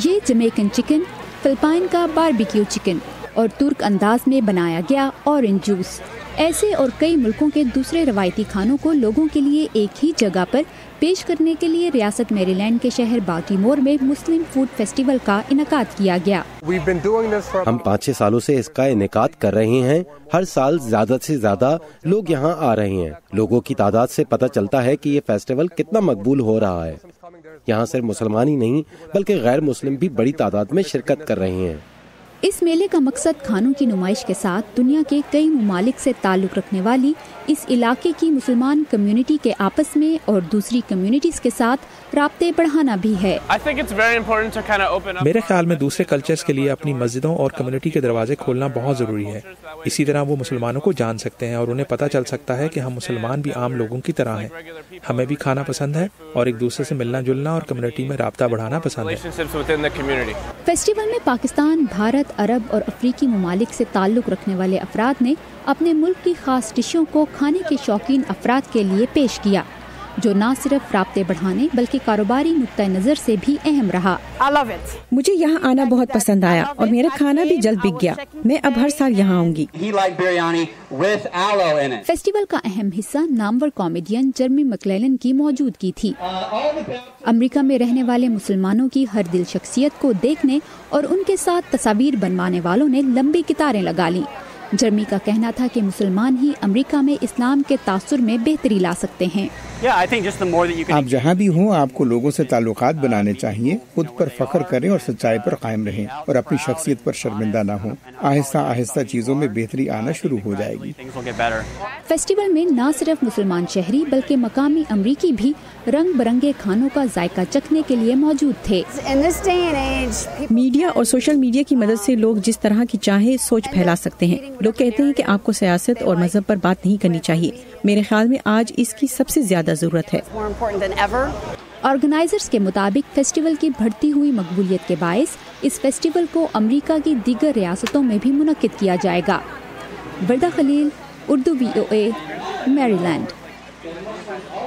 یہ Jamaican chicken, Philippines کا barbecue chicken اور ترک انداز میں بنایا گیا اورنج جوس ایسے اور کئی ملکوں کے دوسرے روایتی کھانوں کو لوگوں کے لیے ایک ہی جگہ پر پیش کرنے کے لیے ریاست میری لینڈ کے شہر بالٹیمور میں مسلم فوڈ فیسٹیول کا انعقاد کیا گیا۔ ہم 5-6 سالوں سے اس کا انعقاد کر رہے ہیں۔ ہر سال زیادہ سے زیادہ لوگ یہاں آ رہے ہیں۔ لوگوں کی تعداد سے پتہ چلتا ہے کہ یہ فیسٹیول کتنا مقبول ہو رہا ہے۔ یہاں صرف مسلمان ہی نہیں بلکہ غیر مسلم بھی بڑی تعداد میں شرکت کر رہے ہیں۔ اس میلے کا مقصد کھانوں کی نمائش کے ساتھ دنیا کے کئی ممالک سے تعلق رکھنے والی اس علاقے کی مسلمان کمیونٹی کے آپس میں اور دوسری کمیونٹیز کے ساتھ رابطے بڑھانا بھی ہے۔ میرے خیال میں دوسرے کلچرز کے لیے اپنی مسجدوں اور کمیونٹی کے دروازے کھولنا بہت ضروری ہے۔ اسی طرح وہ مسلمانوں کو جان سکتے ہیں اور انہیں پتہ چل سکتا ہے کہ ہم مسلمان بھی عام لوگوں کی طرح ہیں، ہمیں بھی کھانا پسند ہے اور ایک دوسرے سے ملنا جلنا اور کمیونٹی میں رابطہ بڑھانا پسند ہے۔ فیسٹیول میں پاکستان، بھارت، عرب اور افریقی ممالک سے تعلق رکھنے والے افراد نے اپنے ملک کی خاص ڈشوں کو کھانے کے شوقین افراد کے لیے پیش کیا، جو نہ صرف رابطے بڑھانے بلکہ کاروباری نقطہ نظر سے بھی اہم رہا۔ مجھے یہاں آنا بہت پسند آیا اور میرا کھانا بھی جلد بک گیا۔ میں اب ہر سال یہاں آؤں گی۔ فیسٹیول کا اہم حصہ نامور کامیڈین جرمی مکلیلن کی موجودگی تھی۔ امریکہ میں رہنے والے مسلمانوں کی ہر دل شخصیت کو دیکھنے اور ان کے ساتھ تصاویر بنوانے والوں نے لمبی قطاریں لگا لیں۔ جرمی کا کہنا تھا کہ مسلمان ہی امریکہ میں اسلام کے تاثر میں بہتری لا سکتے ہیں۔ آپ جہاں بھی ہوں آپ کو لوگوں سے تعلقات بنانے چاہیے، خود پر فخر کریں اور سچائی پر قائم رہیں اور اپنی شخصیت پر شرمندہ نہ ہوں۔ آہستہ آہستہ چیزوں میں بہتری آنا شروع ہو جائے گی۔ فیسٹیول میں نہ صرف مسلمان شہری بلکہ مقامی امریکی بھی رنگ برنگے کھانوں کا ذائقہ چکھنے کے لیے موجود تھے۔ میڈیا اور سوشل میڈیا کی مدد سے لوگ جس طرح کی چاہے سوچ پھیلا سکتے ہیں۔ لوگ کہتے ہیں کہ آپ کو سیاست اور مذہب پر بات نہیں کرنی چاہیے۔ میرے خیال میں آج اس کی سب سے زیادہ ضرورت ہے۔ آرگنائزرز کے مطابق فیسٹیول کی بڑھتی ہوئی مقبولیت کے باعث اس فیسٹیول کو امریکہ کی دیگر ریاستوں میں بھی منعقد کیا جائے گا۔ وردہ خلیل، اردو VOA، میری لینڈ۔